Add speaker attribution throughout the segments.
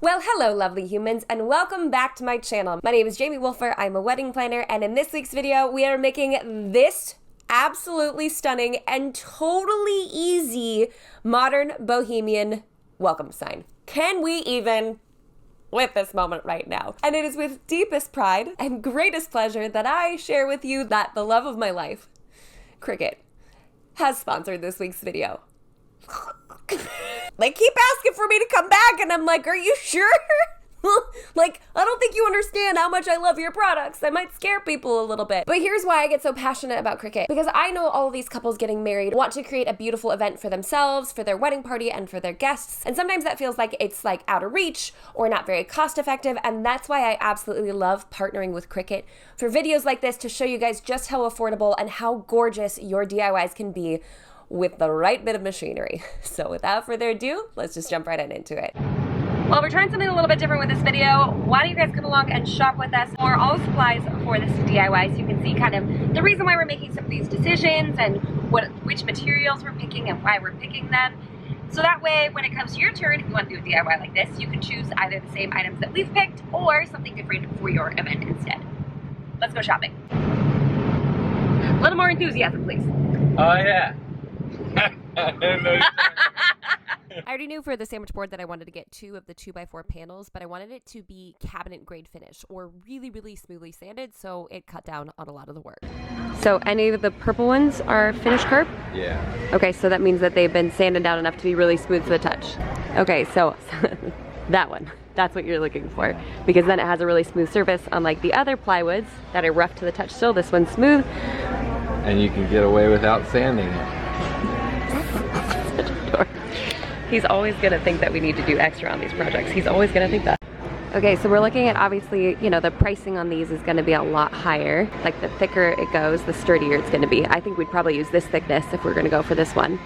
Speaker 1: Well, hello lovely humans, and welcome back to my channel. My name is Jamie Wolfer, I'm a wedding planner, and in this week's video, we are making this absolutely stunning and totally easy modern bohemian welcome sign. Can we even with this moment right now? And it is with deepest pride and greatest pleasure that I share with you that the love of my life, Cricut, has sponsored this week's video. They keep asking for me to come back, and I'm like, are you sure? Like, I don't think you understand how much I love your products. I might scare people a little bit. But here's why I get so passionate about Cricut. Because I know all of these couples getting married want to create a beautiful event for themselves, for their wedding party, and for their guests. And sometimes that feels like it's like out of reach or not very cost effective. And that's why I absolutely love partnering with Cricut for videos like this to show you guys just how affordable and how gorgeous your DIYs can be with the right bit of machinery. So without further ado, let's just jump right on into it. Well, we're trying something a little bit different with this video. Why don't you guys come along and shop with us for all supplies for this DIY so you can see kind of the reason why we're making some of these decisions and which materials we're picking and why we're picking them. So that way, when it comes to your turn, if you want to do a DIY like this, you can choose either the same items that we've picked or something different for your event instead. Let's go shopping. A little more enthusiasm, please.
Speaker 2: Oh, yeah.
Speaker 1: I already knew for the sandwich board that I wanted to get 2 of the 2x4 panels, but I wanted it to be cabinet grade finish or really, really smoothly sanded, so it cut down on a lot of the work. So any of the purple ones are finished curb?
Speaker 2: Yeah.
Speaker 1: Okay, so that means that they've been sanded down enough to be really smooth to the touch. Okay, so that one, that's what you're looking for, because then it has a really smooth surface, unlike the other plywoods that are rough to the touch still. This one's smooth.
Speaker 2: And you can get away without sanding it.
Speaker 1: He's always gonna think that we need to do extra on these projects. He's always gonna think that. Okay, so we're looking at, obviously, you know, the pricing on these is gonna be a lot higher. Like, the thicker it goes, the sturdier it's gonna be. I think we'd probably use this thickness if we're gonna go for this one.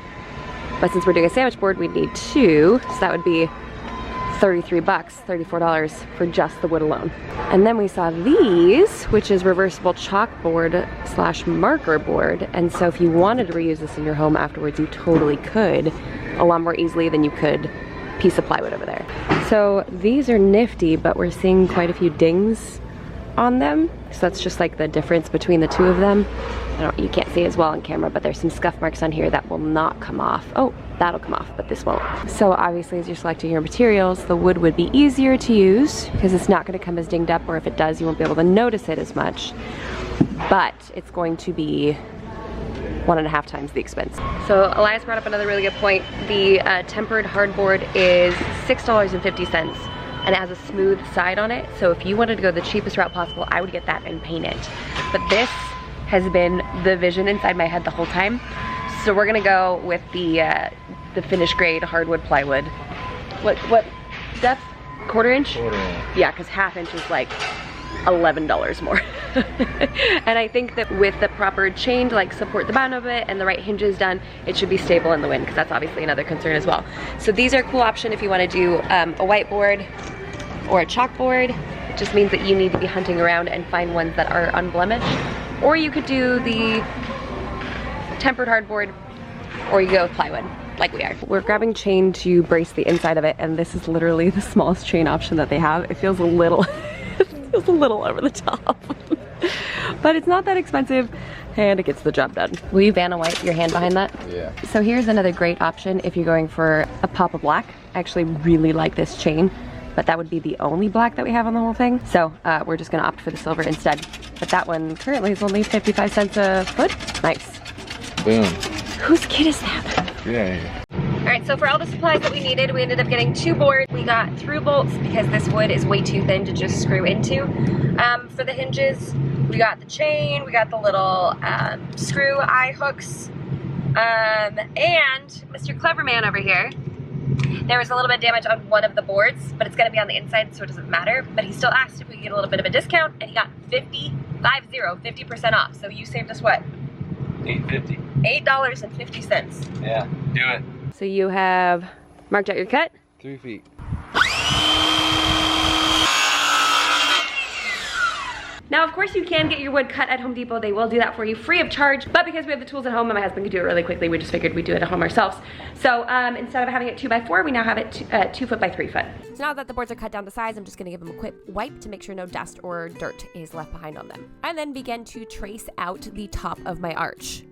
Speaker 1: But since we're doing a sandwich board, we'd need 2, so that would be 33 bucks, $34 for just the wood alone. And then we saw these, which is reversible chalkboard / marker board. And so if you wanted to reuse this in your home afterwards, you totally could, a lot more easily than you could piece of plywood over there. So these are nifty, but we're seeing quite a few dings on them. So that's just like the difference between the 2 of them. You can't see as well on camera, but there's some scuff marks on here that will not come off. Oh, that'll come off, but this won't. So obviously, as you're selecting your materials, the wood would be easier to use because it's not gonna come as dinged up, or if it does, you won't be able to notice it as much. But it's going to be 1.5 times the expense. So Elias brought up another really good point. The tempered hardboard is $6.50. and it has a smooth side on it. So if you wanted to go the cheapest route possible, I would get that and paint it. But this has been the vision inside my head the whole time. So we're gonna go with the finished grade hardwood plywood. What depth? Quarter inch?
Speaker 2: Quarter inch.
Speaker 1: Yeah, because ½ inch is like $11 more. And I think that with the proper chain to like support the bottom of it and the right hinges done, it should be stable in the wind, because that's obviously another concern as well. So these are a cool option if you want to do a whiteboard or a chalkboard. It just means that you need to be hunting around and find ones that are unblemished. Or you could do the tempered hardboard, or you go with plywood, like we are. We're grabbing chain to brace the inside of it, and this is literally the smallest chain option that they have. It feels a little, feels a little over the top. But it's not that expensive, and it gets the job done. Will you Vanna White your hand behind that?
Speaker 2: Yeah.
Speaker 1: So here's another great option if you're going for a pop of black. I actually really like this chain, but that would be the only black that we have on the whole thing. So we're just gonna opt for the silver instead. But that one currently is only 55 cents a foot. Nice.
Speaker 2: Boom.
Speaker 1: Whose kid is that?
Speaker 2: Yeah.
Speaker 1: All right, so for all the supplies that we needed, we ended up getting 2 boards. We got through bolts because this wood is way too thin to just screw into. For the hinges, we got the chain, we got the little screw eye hooks, and Mr. Cleverman over here, there was a little bit of damage on one of the boards, but it's gonna be on the inside, so it doesn't matter. But he still asked if we could get a little bit of a discount, and he got 50% off. So you saved us what?
Speaker 2: $8.50.
Speaker 1: $8.50.
Speaker 2: Yeah, do it.
Speaker 1: So you have marked out your cut?
Speaker 2: 3 feet.
Speaker 1: Now, of course, course, you can get your wood cut at Home Depot. They will do that for you free of charge. But because we have the tools at home and my husband can do it really quickly, we just figured we'd do it at home ourselves. So instead of having it 2x4, we now have it 2 foot by 3 foot. So now that the boards are cut down to size, I'm just gonna give them a quick wipe to make sure no dust or dirt is left behind on them. And then begin to trace out the top of my arch.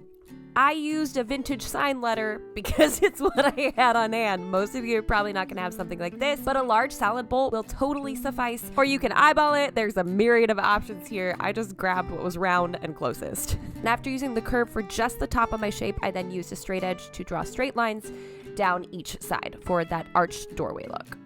Speaker 1: I used a vintage sign letter because it's what I had on hand. Most of you are probably not gonna have something like this, but a large salad bowl will totally suffice, or you can eyeball it. There's a myriad of options here. I just grabbed what was round and closest. And after using the curve for just the top of my shape, I then used a straight edge to draw straight lines down each side for that arched doorway look.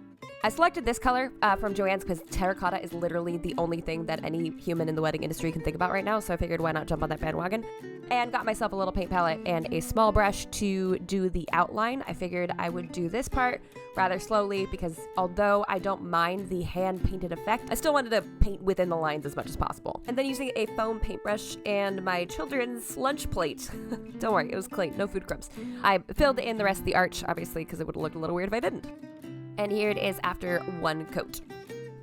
Speaker 1: I selected this color from Joann's because terracotta is literally the only thing that any human in the wedding industry can think about right now, so I figured why not jump on that bandwagon. And got myself a little paint palette and a small brush to do the outline. I figured I would do this part rather slowly because although I don't mind the hand-painted effect, I still wanted to paint within the lines as much as possible. And then using a foam paintbrush and my children's lunch plate, don't worry, it was clean, no food crumbs. I filled in the rest of the arch, obviously, because it would have looked a little weird if I didn't. And here it is after one coat.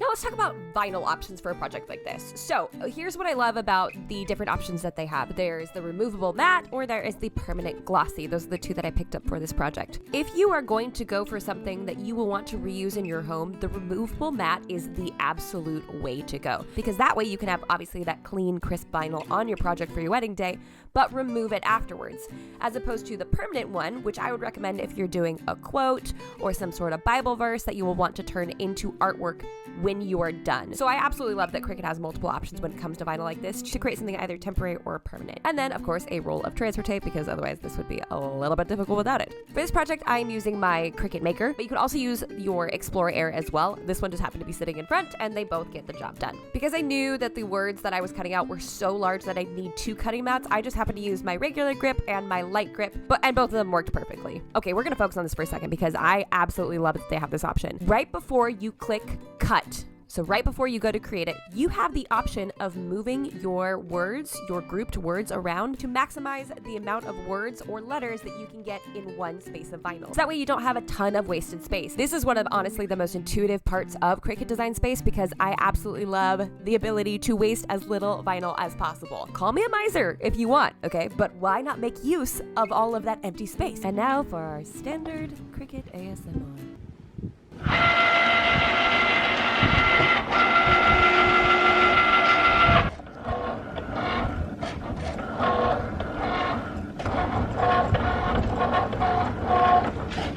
Speaker 1: Now let's talk about vinyl options for a project like this. So here's what I love about the different options that they have. There's the removable matte or there is the permanent glossy. Those are the two that I picked up for this project. If you are going to go for something that you will want to reuse in your home, the removable matte is the absolute way to go. Because that way you can have obviously that clean, crisp vinyl on your project for your wedding day, but remove it afterwards. As opposed to the permanent one, which I would recommend if you're doing a quote or some sort of Bible verse that you will want to turn into artwork when you are done. So I absolutely love that Cricut has multiple options when it comes to vinyl like this to create something either temporary or permanent. And then of course a roll of transfer tape because otherwise this would be a little bit difficult without it. For this project I am using my Cricut Maker, but you could also use your Explorer Air as well. This one just happened to be sitting in front and they both get the job done. Because I knew that the words that I was cutting out were so large that I'd need 2 cutting mats, I just happened to use my regular grip and my light grip, and both of them worked perfectly. Okay, we're gonna focus on this for a second because I absolutely love that they have this option. Right before you click cut, so right before you go to create it, you have the option of moving your words, your grouped words around to maximize the amount of words or letters that you can get in one space of vinyl. So that way you don't have a ton of wasted space. This is one of honestly the most intuitive parts of Cricut Design Space because I absolutely love the ability to waste as little vinyl as possible. Call me a miser if you want, okay? But why not make use of all of that empty space? And now for our standard Cricut ASMR.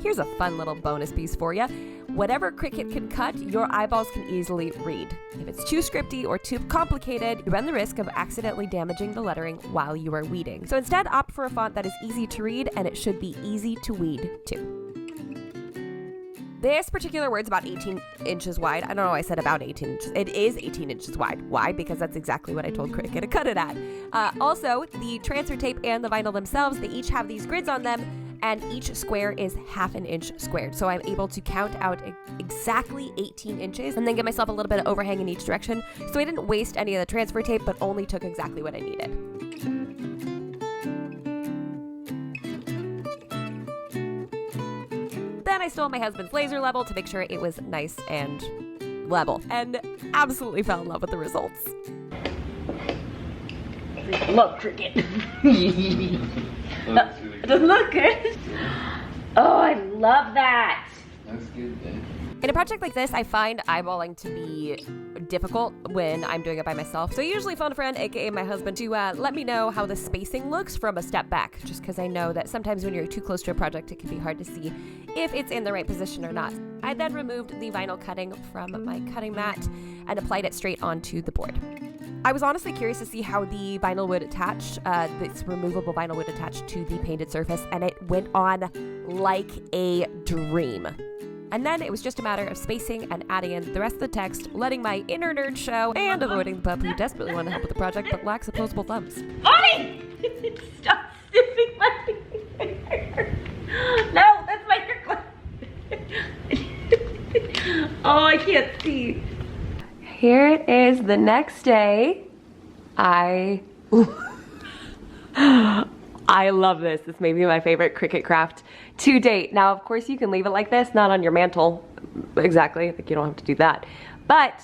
Speaker 1: Here's a fun little bonus piece for you. Whatever Cricut can cut, your eyeballs can easily read. If it's too scripty or too complicated, you run the risk of accidentally damaging the lettering while you are weeding. So instead, opt for a font that is easy to read and it should be easy to weed too. This particular word's about 18 inches wide. I don't know why I said about 18 inches. It is 18 inches wide. Why? Because that's exactly what I told Cricut to cut it at. Also, the transfer tape and the vinyl themselves, they each have these grids on them, and each square is 1/2 inch squared. So I'm able to count out exactly 18 inches and then give myself a little bit of overhang in each direction. So I didn't waste any of the transfer tape, but only took exactly what I needed. Then I stole my husband's laser level to make sure it was nice and level, and absolutely fell in love with the results.
Speaker 3: I love Cricut. It doesn't look good. Oh, I love that.
Speaker 2: That's good then.
Speaker 1: In a project like this, I find eyeballing to be difficult when I'm doing it by myself. So I usually phone a friend, aka my husband, to let me know how the spacing looks from a step back, just because I know that sometimes when you're too close to a project, it can be hard to see if it's in the right position or not. I then removed the vinyl cutting from my cutting mat and applied it straight onto the board. I was honestly curious to see how the vinyl would attach, this removable vinyl would attach to the painted surface, and it went on like a dream. And then it was just a matter of spacing and adding in the rest of the text, letting my inner nerd show, and avoiding the pup who desperately wanted to help with the project but lacks opposable thumbs.
Speaker 3: Ollie! Stop sniffing my hair. No, that's my hair. Oh, I can't see.
Speaker 1: Here it is the next day. I love this. This may be my favorite Cricut craft to date. Now, of course, you can leave it like this, not on your mantle. Exactly, I think you don't have to do that. But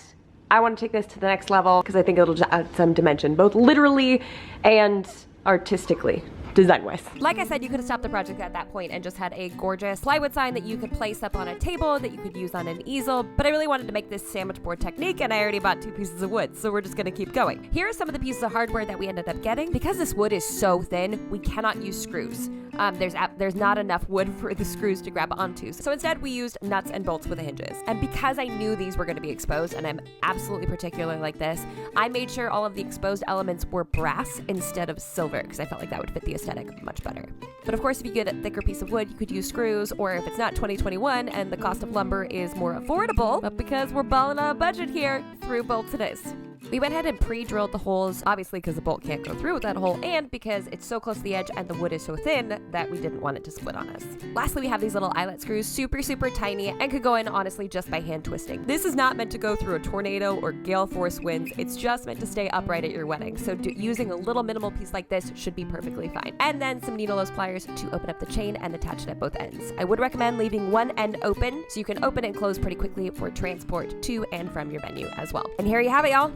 Speaker 1: I want to take this to the next level because I think it'll just add some dimension, both literally and artistically. Design-wise. Like I said, you could have stopped the project at that point and just had a gorgeous plywood sign that you could place up on a table that you could use on an easel, but I really wanted to make this sandwich board technique and I already bought 2 pieces of wood, so we're just gonna keep going. Here are some of the pieces of hardware that we ended up getting. Because this wood is so thin, we cannot use screws. There's not enough wood for the screws to grab onto, so instead we used nuts and bolts with the hinges. And because I knew these were gonna be exposed, and I'm absolutely particular like this, I made sure all of the exposed elements were brass instead of silver, because I felt like that would fit the aesthetic much better. But of course, if you get a thicker piece of wood, you could use screws, or if it's not 2021 and the cost of lumber is more affordable, but because we're balling on a budget here, through bolts it is. We went ahead and pre-drilled the holes, obviously because the bolt can't go through with that hole, and because it's so close to the edge and the wood is so thin that we didn't want it to split on us. Lastly, we have these little eyelet screws, super, super tiny, and could go in, honestly, just by hand twisting. This is not meant to go through a tornado or gale force winds, it's just meant to stay upright at your wedding, so using a little minimal piece like this should be perfectly fine. And then some needle nose pliers to open up the chain and attach it at both ends. I would recommend leaving one end open, so you can open and close pretty quickly for transport to and from your venue as well. And here you have it, y'all.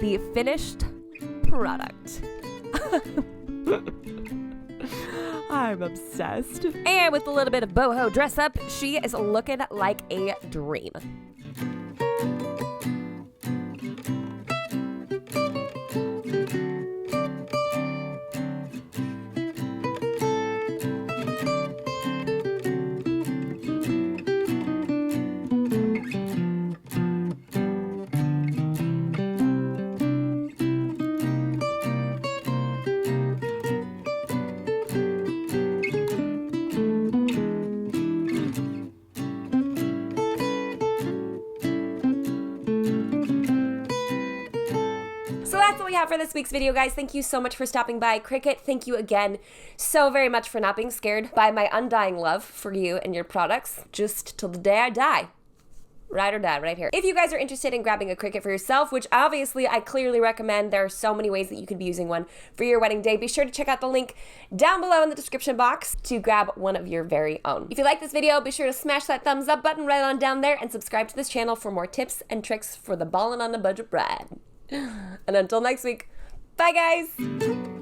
Speaker 1: The finished product. I'm obsessed. And with a little bit of boho dress up, she is looking like a dream. So that's all we have for this week's video, guys. Thank you so much for stopping by. Cricut, thank you again so very much for not being scared by my undying love for you and your products, just till the day I die. Ride or die, right here. If you guys are interested in grabbing a Cricut for yourself, which obviously I clearly recommend, there are so many ways that you could be using one for your wedding day, be sure to check out the link down below in the description box to grab one of your very own. If you like this video, be sure to smash that thumbs up button right on down there and subscribe to this channel for more tips and tricks for the ballin' on a budget bride. And until next week, bye guys!